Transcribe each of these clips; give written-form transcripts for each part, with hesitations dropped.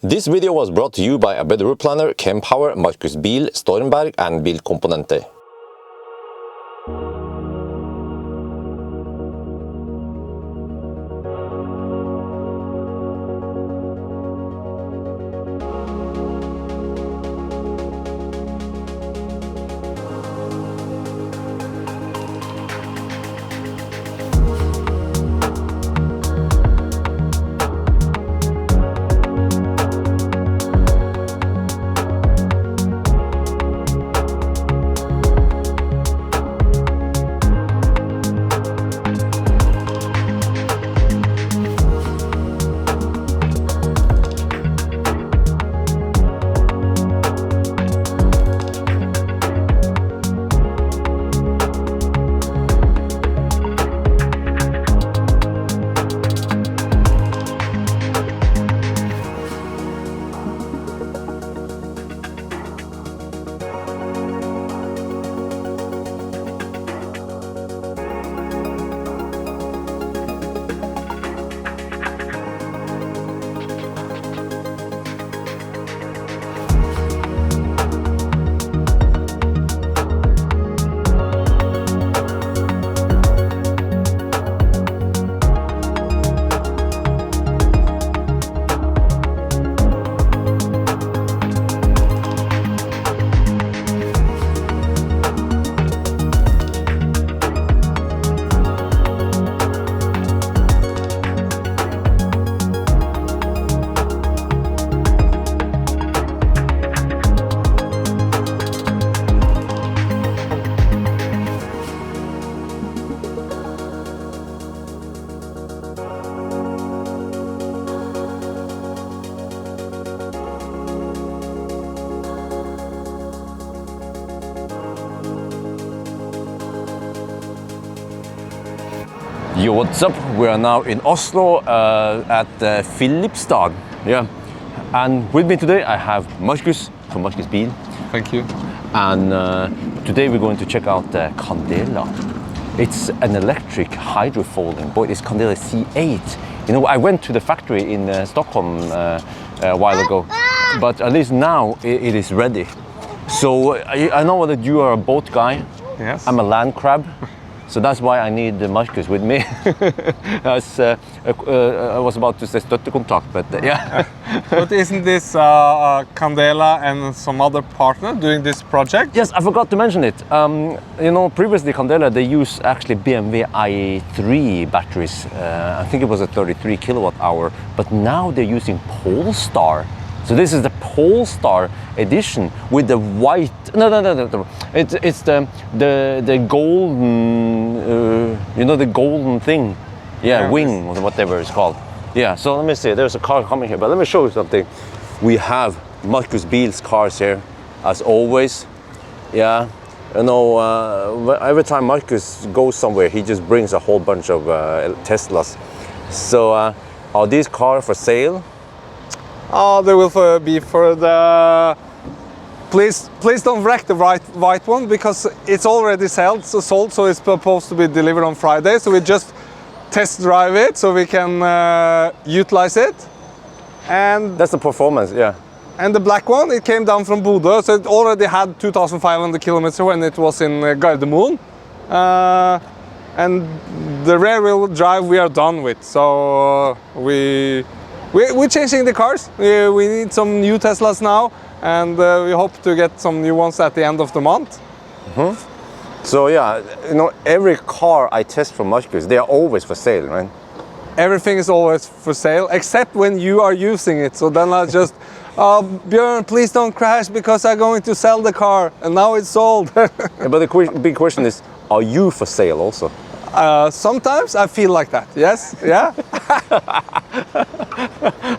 This video was brought to you by a better planner, Kempower, Markus Bil, Stormberg and Bilkomponenter. Yo, what's up? We are now in Oslo at Filipstad. Yeah, and with me today I have Markus from Markus Bil. Thank you. And today we're going to check out the Candela. It's an electric hydrofoiling boat. It's Candela C8. You know, I went to the factory in Stockholm a while ago, but at least now it is ready. So I know that you are a boat guy. Yes. I'm a land crab. So that's why I need Markus with me. I was about to say støttekontakt, but yeah. But isn't this Candela and some other partner doing this project? Yes, I forgot to mention it. You know, previously Candela, they use actually BMW i3 batteries. I think it was a 33 kWh, but now they're using Polestar. So this is the Polestar edition with the white. No. It's the golden. You know, the golden thing. Yeah, wing or whatever it's called. Yeah. So let me see. There's a car coming here, but let me show you something. We have Markus Bil's cars here, as always. Yeah. You know, every time Markus goes somewhere, he just brings a whole bunch of Teslas. So are these cars for sale? They will be for the. Please don't wreck the white one because it's already sold. So it's supposed to be delivered on Friday. So we just test drive it so we can utilize it. And that's the performance, yeah. And the black one, it came down from Bodø, so it already had 2,500 kilometers when it was in Gardermoen. And the rear wheel drive we are done with. So we're changing the cars. We need some new Teslas now, and we hope to get some new ones at the end of the month. So yeah, you know, every car I test from Markus, they are always for sale, right? Everything is always for sale, except when you are using it. So then I just, Bjørn, please don't crash because I'm going to sell the car, and now it's sold. Yeah, but the big question is, are you for sale also? Sometimes I feel like that, yes, yeah.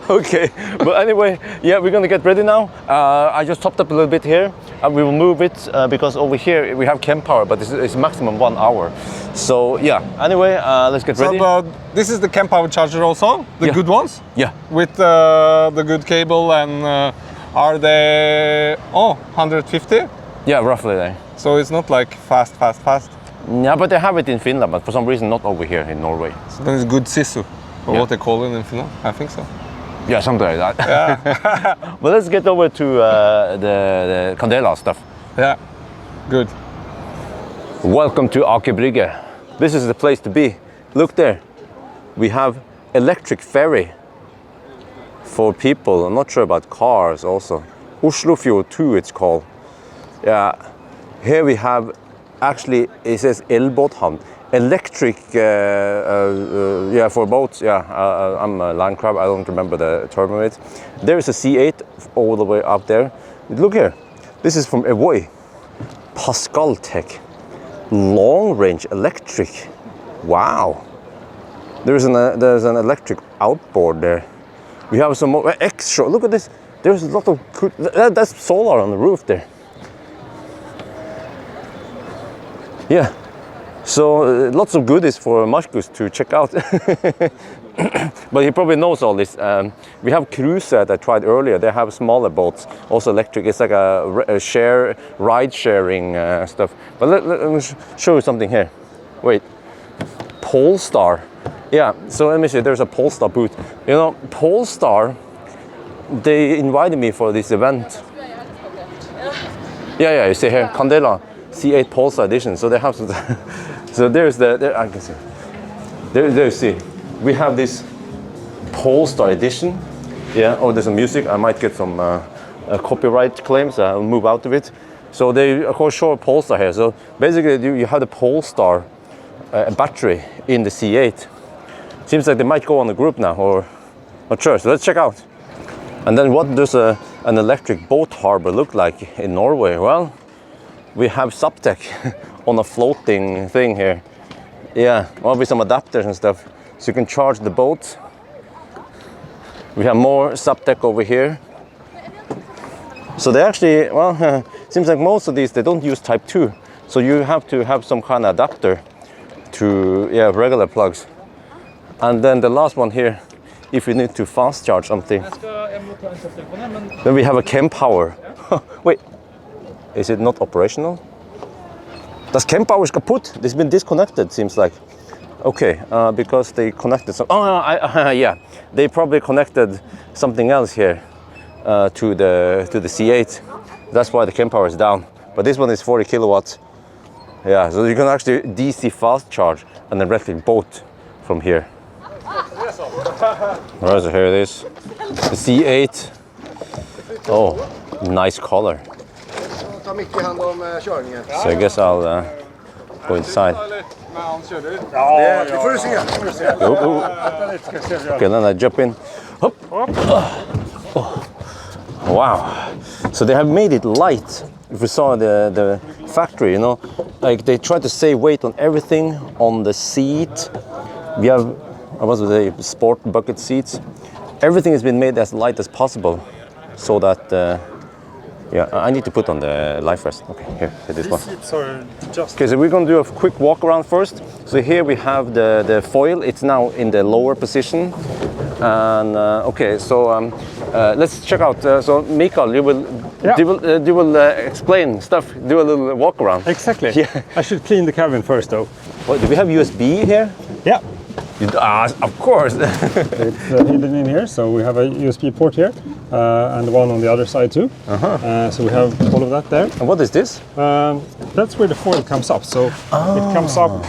Okay, but anyway, yeah, we're gonna get ready now. I just topped up a little bit here. We will move it because over here we have Kempower, but it's maximum 1 hour. So yeah, anyway, let's get ready. So this is the Kempower charger also, the good ones? Yeah. With the good cable, and are they, 150? Yeah, roughly there. So it's not like fast. Yeah, but they have it in Finland, but for some reason not over here in Norway. So then it's good sisu, or what they call it in Finland, I think so. Yeah, something like that. Yeah. But let's get over to the Candela stuff. Yeah. Good. Welcome to Aker Brygge. This is the place to be. Look there. We have electric ferry for people. I'm not sure about cars also. Oslofjord 2 it's called. Yeah. Here we have, actually it says elbåthavn. Electric, yeah, for boats. Yeah, I'm a land crab. I don't remember the term of it. There is a C8 all the way up there. Look here. This is from Evoy. Pascal Tech. Long range electric. Wow. There's an electric outboard there. We have some more extra. Look at this. There's a lot of that's solar on the roof there. Yeah. So lots of goodies for Marcus to check out. But he probably knows all this. We have cruise that I tried earlier. They have smaller boats, also electric. It's like a ride sharing stuff. But let me show you something here. Wait, Polestar. Yeah, so let me see, there's a Polestar booth. You know, Polestar, they invited me for this event. Yeah, you see here, Candela C8 Polestar edition. So they have some, so there's I can see. There you see. We have this Polestar edition. Yeah, oh, there's some music. I might get some copyright claims. I'll move out of it. So they, of course, show Polestar here. So basically, you have the Polestar battery in the C8. Seems like they might go on the group now, or not sure. So let's check out. And then what does an electric boat harbor look like in Norway? Well, we have Subtech on a floating thing here. Yeah, well, with some adapters and stuff, so you can charge the boat. We have more Subtech over here. So they actually, well, seems like most of these, they don't use Type 2. So you have to have some kind of adapter to, yeah, regular plugs. And then the last one here, if you need to fast charge something. Then we have a Kempower. Wait, is it not operational? Das Kempower is kaput. It's been disconnected, seems like. Okay, because they connected some. Oh, yeah, they probably connected something else here to the C8. That's why the Kempower is down. But this one is 40 kilowatts. Yeah, so you can actually DC fast charge an electric boat from here. Alright, so here it is. The C8. Oh, nice color. So I guess I'll go inside. Okay, then I jump in. Hop. Oh. Wow. So they have made it light. If we saw the factory, you know, like they try to save weight on everything, on the seat. We have, I was with the sport bucket seats. Everything has been made as light as possible, so that. Yeah, I need to put on the life vest. Okay, here, this one. Okay, so we're going to do a quick walk around first. So here we have the foil. It's now in the lower position. And okay, so let's check out. So Mikael, you will explain stuff. Do a little walk around. Exactly. Yeah. I should clean the cabin first, though. What, do we have USB here? Yeah. Of course. It's hidden in here, so we have a USB port here and one on the other side too. So we have all of that there. And what is this? That's where the foil comes up. So it comes up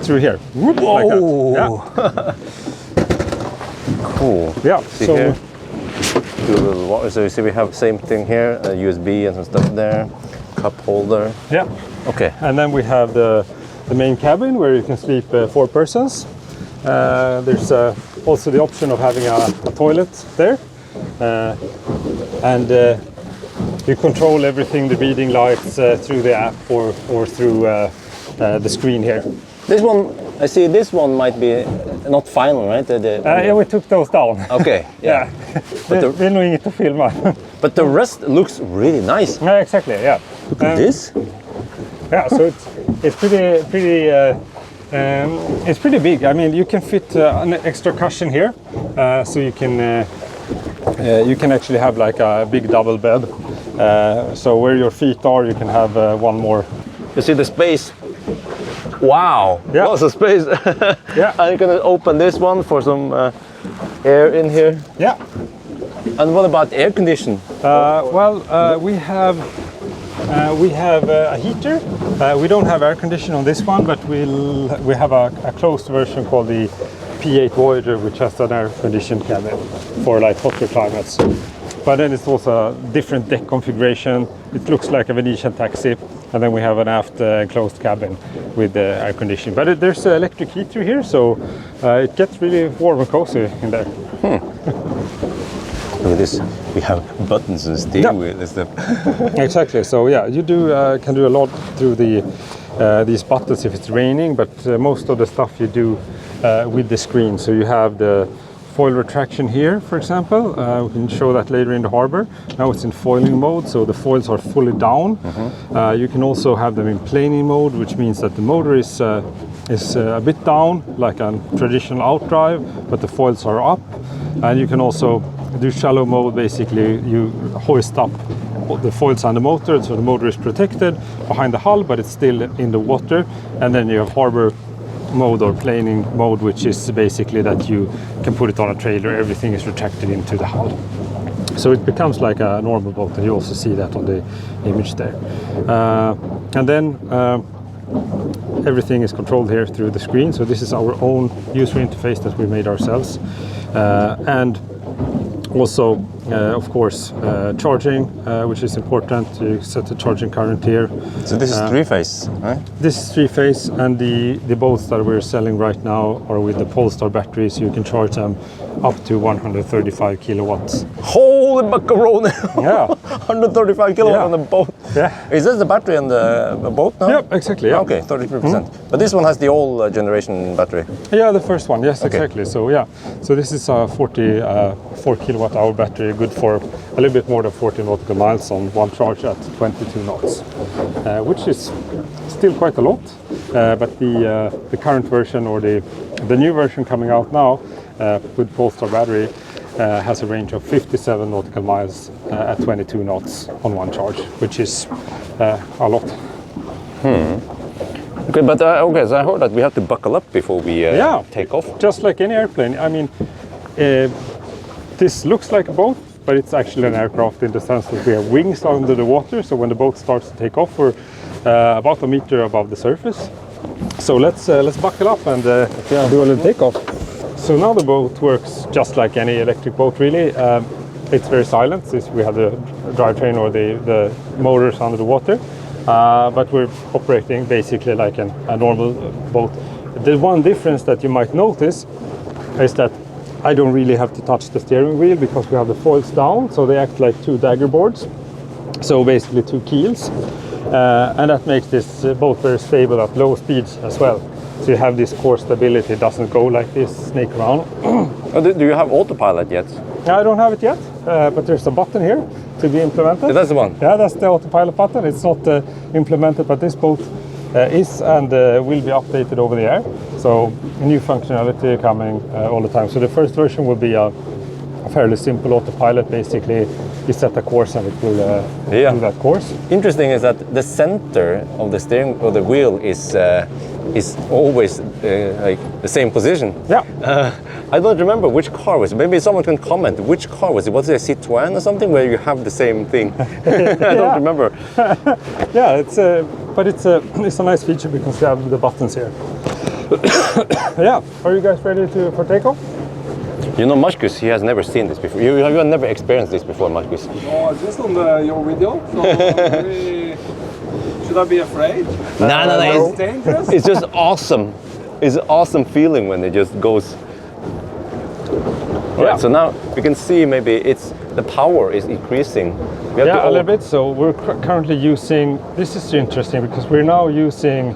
through here. Whoa! Like that. Yeah. Cool. Yeah. See so here. Do a little water. So you see we have same thing here, a USB and some stuff there, cup holder. Yeah. Okay. And then we have the main cabin where you can sleep 4 persons. There's also the option of having a toilet there, and you control everything, the reading lights through the app or through the screen here. This one, I see this one might be not final, right? Yeah, we took those down. Okay, yeah. But we're doing it to film. But the rest looks really nice. Yeah, exactly, yeah. Look at this. Yeah, so it's pretty big. I mean, you can fit an extra cushion here, so you can actually have like a big double bed. So where your feet are, you can have one more. You see the space? Wow, yeah. Lots of space. Yeah. And you're gonna open this one for some air in here. Yeah. And what about air condition? We have a heater. We don't have air conditioning on this one, but we have a closed version called the P8 Voyager, which has an air conditioned cabin for like hotter climates. But then it's also a different deck configuration. It looks like a Venetian taxi, and then we have an aft closed cabin with air conditioning. But there's an electric heater here, so it gets really warm and cozy in there. Look at this. We have buttons and steering wheel and stuff. Exactly. So yeah, you can do a lot through these buttons if it's raining, but most of the stuff you do with the screen. So you have the foil retraction here, for example. We can show that later in the harbor. Now it's in foiling mode, so the foils are fully down. You can also have them in planing mode, which means that the motor is a bit down, like a traditional outdrive, but the foils are up. And you can also do shallow mode. Basically, you hoist up the foils on the motor, so the motor is protected behind the hull, but it's still in the water. And then you have harbor mode or planing mode, which is basically that you can put it on a trailer, everything is retracted into the hull. So it becomes like a normal boat, and you also see that on the image there. And then everything is controlled here through the screen. So this is our own user interface that we made ourselves. And also, of course, charging, which is important. You set the charging current here. So this is three-phase, right? This is three-phase, and the boats that we're selling right now are with the Polestar batteries. You can charge them up to 135 kilowatts. Holy macaroni! Yeah. 135 kilowatts on the boat. Yeah. Is this the battery on the boat now? Yep, exactly. Yeah. Okay, 33%. But this one has the old generation battery. Yeah, the first one. Yes, Okay. exactly. So yeah, so this is a 44 kilowatt hour battery, good for a little bit more than 40 nautical miles on one charge at 22 knots, which is still quite a lot. But the current version, or the new version coming out now with Polestar battery, has a range of 57 nautical miles at 22 knots on one charge, which is a lot. Okay, but okay, so I heard that we have to buckle up before we take off. Just like any airplane. I mean, this looks like a boat, but it's actually an aircraft in the sense that we have wings under the water. So when the boat starts to take off, we're about a meter above the surface. So let's buckle up and do a little takeoff. So now the boat works just like any electric boat, really. It's very silent since we have the drivetrain or the motors under the water. But we're operating basically like a normal boat. The one difference that you might notice is that I don't really have to touch the steering wheel because we have the foils down, so they act like two dagger boards. So basically two keels. And that makes this boat very stable at low speeds as well. So you have this core stability, it doesn't go like this, snake around. Do you have autopilot yet? I don't have it yet, but there's a button here to be implemented. That's the one? Yeah, that's the autopilot button. It's not implemented, but this boat is and will be updated over the air. So new functionality coming all the time. So the first version will be a fairly simple autopilot. Basically, you set a course and it will do that course. Interesting is that the center of the steering or the wheel is always like the same position. Yeah. I don't remember which car was it. Maybe someone can comment. Which car was it? Was it a Citroën or something where you have the same thing? I don't remember. Yeah, but it's a nice feature because you have the buttons here. Yeah. Are you guys ready for takeoff? You know, Marcus, he has never seen this before. You have never experienced this before, Marcus. No, just on your video. So should I be afraid? No. It's dangerous. It's just awesome. It's an awesome feeling when it just goes. Yeah. Right, so now we can see maybe the power is increasing. We have a little bit. So we're currently using, this is interesting because we're now using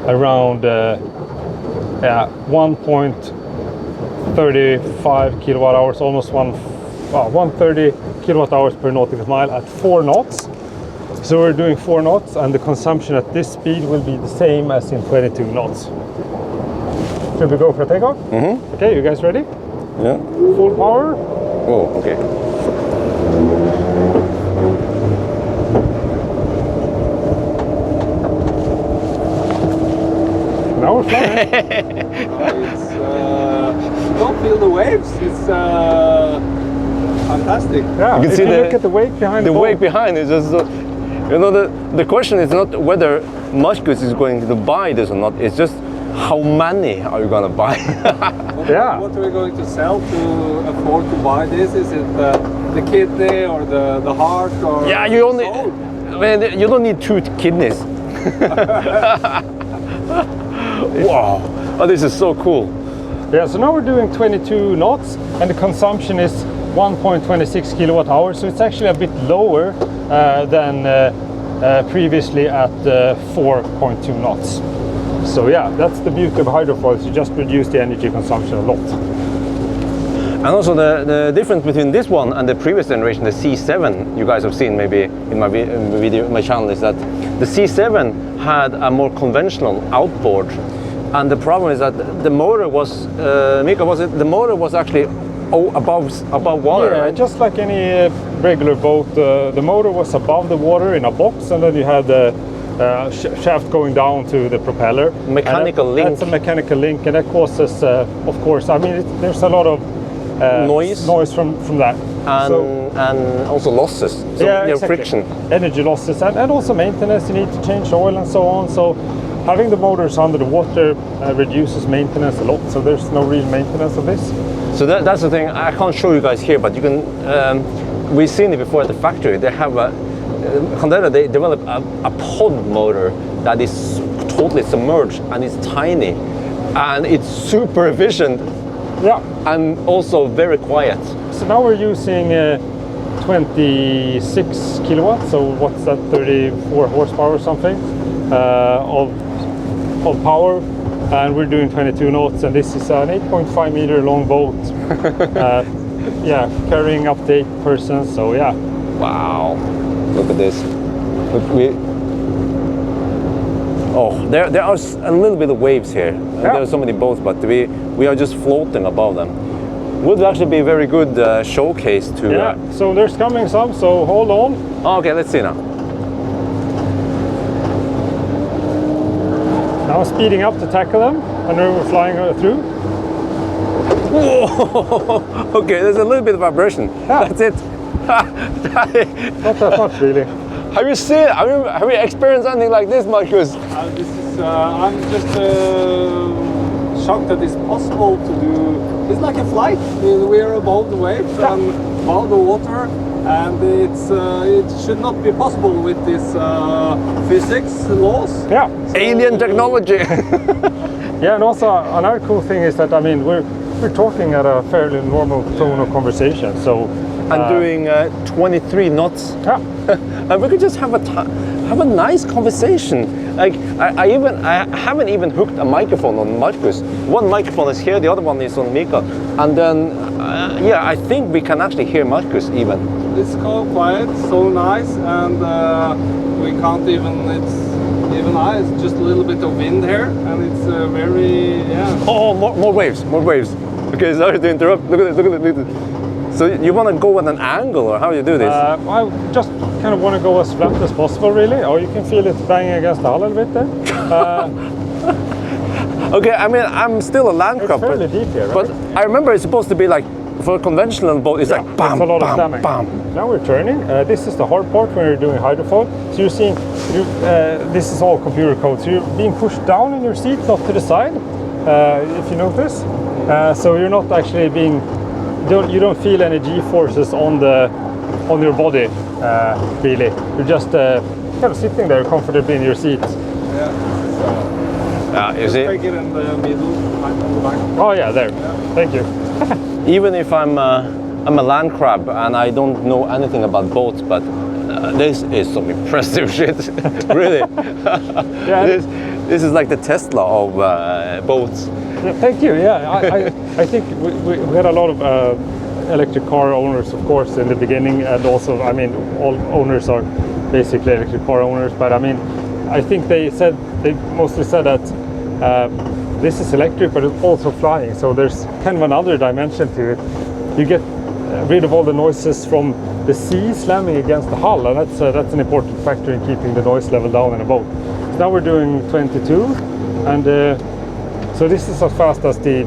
around 1.35 kilowatt hours, almost 130 kilowatt hours per nautical mile at 4 knots. So we're doing 4 knots, and the consumption at this speed will be the same as in 22 knots. Should we go for a takeoff? Mm-hmm. Okay, you guys ready? Yeah. Full power. Oh, okay. Now we're flying. Don't feel the waves. It's fantastic. Yeah, You can if see you the- look at the wake behind The boat. wake behind is just, you know, the question is not whether Marcus is going to buy this or not. It's just how many are you gonna buy? Yeah. What are we going to sell to afford to buy this? Is it the kidney or the heart or Yeah, you only. soul? Man, you don't need 2 kidneys. Wow! Oh, this is so cool. Yeah, so now we're doing 22 knots and the consumption is 1.26 kilowatt hours. So it's actually a bit lower than previously at 4.2 knots. So yeah, that's the beauty of hydrofoils. You just reduce the energy consumption a lot. And also the difference between this one and the previous generation, the C7, you guys have seen maybe in my video, my channel, is that the C7 had a more conventional outboard, and the problem is that the motor was, Mika, was it? The motor was actually above water. Yeah, right? just like any regular boat, the motor was above the water in a box, and then you had the shaft going down to the propeller. Mechanical And link. That's a mechanical link, and that causes, of course, I mean, there's a lot of noise from that. And also losses. So Exactly. friction. Energy losses, and also maintenance. You need to change oil and so on. So having the motors under the water reduces maintenance a lot. So there's no real maintenance of this. So that's the thing. I can't show you guys here, but you can. We've seen it before at the factory. They have Candela. They develop a pod motor that is totally submerged and it's tiny, and it's super efficient. Yeah. And also very quiet. So now we're using 26 kilowatts. So what's that? 34 horsepower or something of power. And we're doing 22 knots, and this is an 8.5 meter long boat. Yeah, carrying up to 8 persons. So yeah. Wow! Look at this. Look, there are a little bit of waves here. There are so many boats, but we are just floating above them. Would actually be a very good showcase to. Yeah. So there's coming some. So hold on. Okay, let's see now. Now speeding up to tackle them, and then we're flying through. Whoa! Okay, there's a little bit of vibration. Yeah. That's it. Not that much, really. Have you seen? Have you experienced anything like this, Marcus? This is. I'm just shocked that it's possible to do. It's like a flight. We are above the waves and above the water, and it should not be possible with this physics laws. Yeah. Alien technology. Yeah, and also another cool thing is that, I mean, we're talking at a fairly normal tone of conversation. So I'm doing 23 knots. yeah. And we could just have a nice conversation. Like I haven't even hooked a microphone on Marcus. One microphone is here, the other one is on Mika. And then yeah, I think we can actually hear Marcus even. It's so quiet, so nice, and we can't even. It's just a little bit of wind here, and it's very Oh, more waves, more waves. Okay, sorry to interrupt. Look at this. So you want to go at an angle, or how do you do this? I just kind of want to go as flat as possible, really. Or you can feel it banging against the hull a little bit there. Okay, I mean, I'm still a land crab, fairly deep here, right? but I remember it's supposed to be like, for a conventional boat, it's like bam, it's a lot of bam, stemming. bam. Now we're turning. This is the hard part when you're doing hydrofoil. So you're seeing, this is all computer code. So you're being pushed down in your seat, not to the side, if you notice. So you're not actually being, you don't feel any G-forces on your body, really. You're just kind of sitting there comfortably in your seat. You see, Take it in the middle, right on the back. Oh yeah, there. Thank you. even if I'm a land crab and I don't know anything about boats, but this is some impressive shit, really. Yeah. This is like the Tesla of boats. Yeah, thank you. Yeah, I think we had a lot of electric car owners, of course, in the beginning, and also, I mean, all owners are basically electric car owners. But I mean, I think they mostly said that this is electric, but it's also flying. So there's kind of another dimension to it. You get rid of all the noises from the sea slamming against the hull, and that's an important factor in keeping the noise level down in a boat. So now we're doing 22, and so this is as fast as the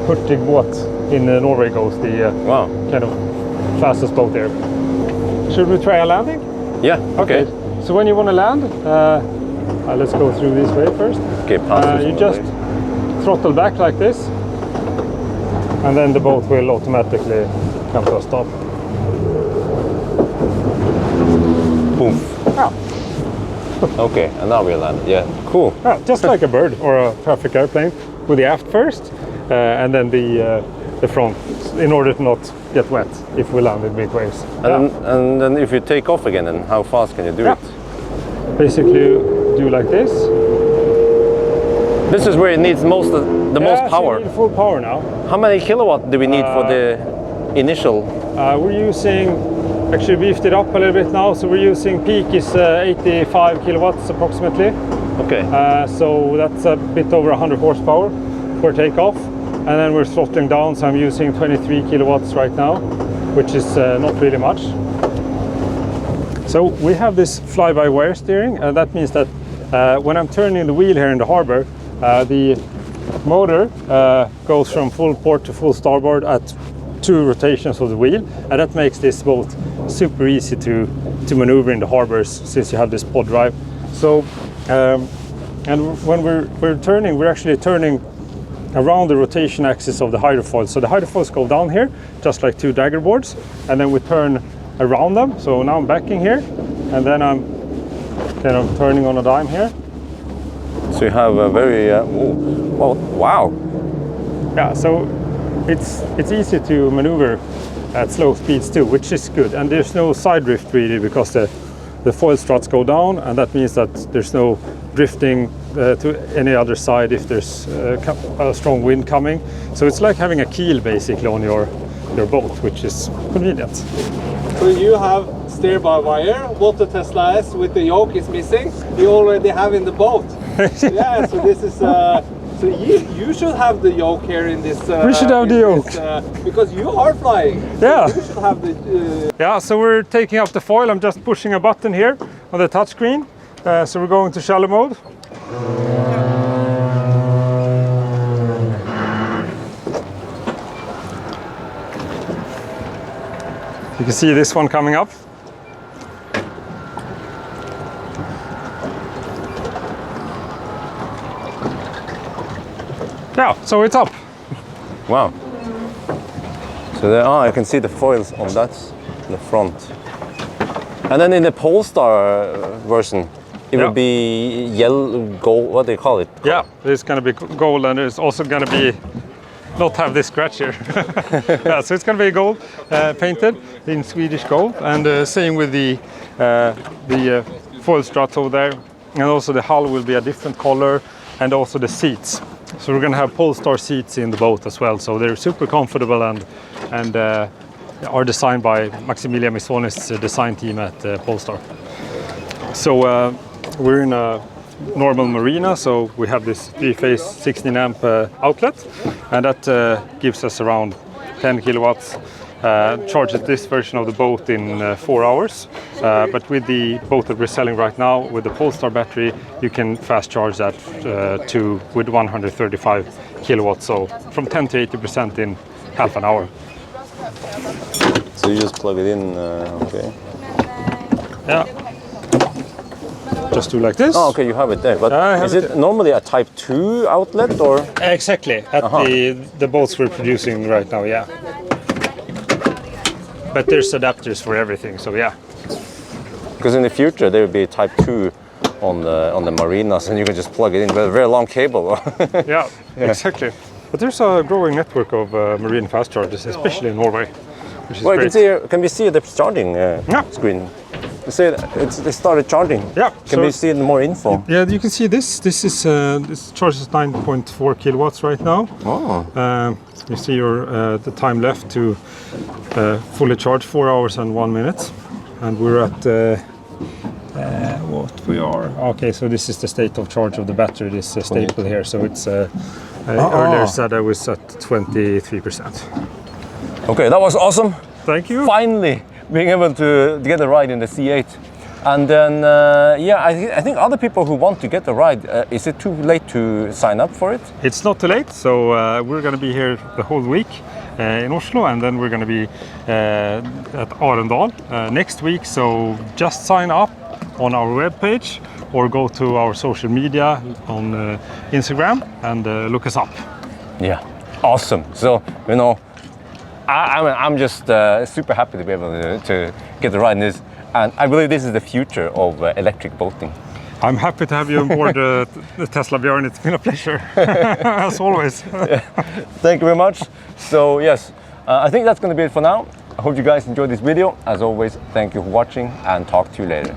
Hurtigbåt in Norway goes, the Wow. kind of fastest boat there. Should we try a landing? Yeah. Okay. So when you want to land, let's go through this way first. Okay. You just throttle back like this, and then the boat will automatically come to a stop. Boom. Yeah. Okay, and now we land. Yeah, cool. Yeah, just like a bird or a traffic airplane, with the aft first, and then the front, in order to not get wet if we land in big waves. And then if you take off again, then how fast can you do it? Basically, do like this. This is where it needs the most power. So you need full power now. How many kilowatt do we need for the initial? We're using, actually beefed it up a little bit now, so we're using peak is 85 kilowatts approximately. Okay. So that's a bit over 100 horsepower for takeoff. And then we're throttling down, so I'm using 23 kilowatts right now, which is not really much. So we have this fly-by-wire steering, and that means that when I'm turning the wheel here in the harbor, the motor goes from full port to full starboard at 2 rotations of the wheel, and that makes this boat super easy to maneuver in the harbors since you have this pod drive. So, and when we're turning, we're actually turning around the rotation axis of the hydrofoil. So the hydrofoils go down here, just like 2 dagger boards, and then we turn around them. So now I'm backing here, and then I'm kind of turning on a dime here. So you have a very, wow. Yeah, so it's easy to maneuver at slow speeds too, which is good. And there's no side drift really, because the foil struts go down, and that means that there's no drifting to any other side if there's a strong wind coming. So it's like having a keel basically on your boat, which is convenient. So you have steer by wire. What the Tesla S with the yoke is missing, you already have in the boat. Yeah, so this is so you should have the yoke here in this. We should have the yoke because you are flying. So yeah. You should have the. Yeah. So we're taking up the foil. I'm just pushing a button here on the touchscreen. So we're going to shallow mode. You can see this one coming up. Yeah, so it's up. Wow. So there are, I can see the foils on that, the front. And then in the Polestar version, it will be yellow, gold, what do you call it? Yeah, it's going to be gold, and it's also going to be not have this scratch here. Yeah, so it's going to be gold, painted in Swedish gold, and same with the foil struts over there, and also the hull will be a different color, and also the seats. So we're going to have Polestar seats in the boat as well, so they're super comfortable and are designed by Maximilian Misoni's design team at Polestar. So we're in a normal marina, so we have this 3-phase 16 amp outlet, and that gives us around 10 kilowatts. Charges this version of the boat in 4 hours, but with the boat that we're selling right now with the Polestar battery, you can fast charge that with 135 kilowatts, so from 10 to 80% in half an hour. So you just plug it in, okay. Yeah. Just do like this. Oh, okay, you have it there. But is it normally a Type 2 outlet or? Exactly, at the boats we're producing right now, yeah. But there's adapters for everything, so yeah. Because in the future there will be Type 2 on the marinas, and you can just plug it in with a very long cable. Yeah, exactly. But there's a growing network of marine fast chargers, especially in Norway, which is great. Can we see the charging screen? You say they started charging. Yeah. Can we see more info? Yeah, you can see this. This charges 9.4 kilowatts right now. Oh. You see the time left to fully charge, 4 hours and 1 minute, and we're at what we are. Okay, so this is the state of charge of the battery. This staple here. So it's earlier said I was at 23%. Okay, that was awesome. Thank you. Finally being able to get a ride in the C8. And then, I think other people who want to get a ride, is it too late to sign up for it? It's not too late, so we're going to be here the whole week. in Oslo, and then we're going to be at Arendal next week. So just sign up on our webpage or go to our social media on Instagram and look us up. Yeah, awesome. So, you know, I'm just super happy to be able to get to ride in this, and I believe this is the future of electric boating. I'm happy to have you on board the Teslabjorn. It's been a pleasure, as always. Thank you very much. So yes, I think that's going to be it for now. I hope you guys enjoyed this video. As always, thank you for watching, and talk to you later.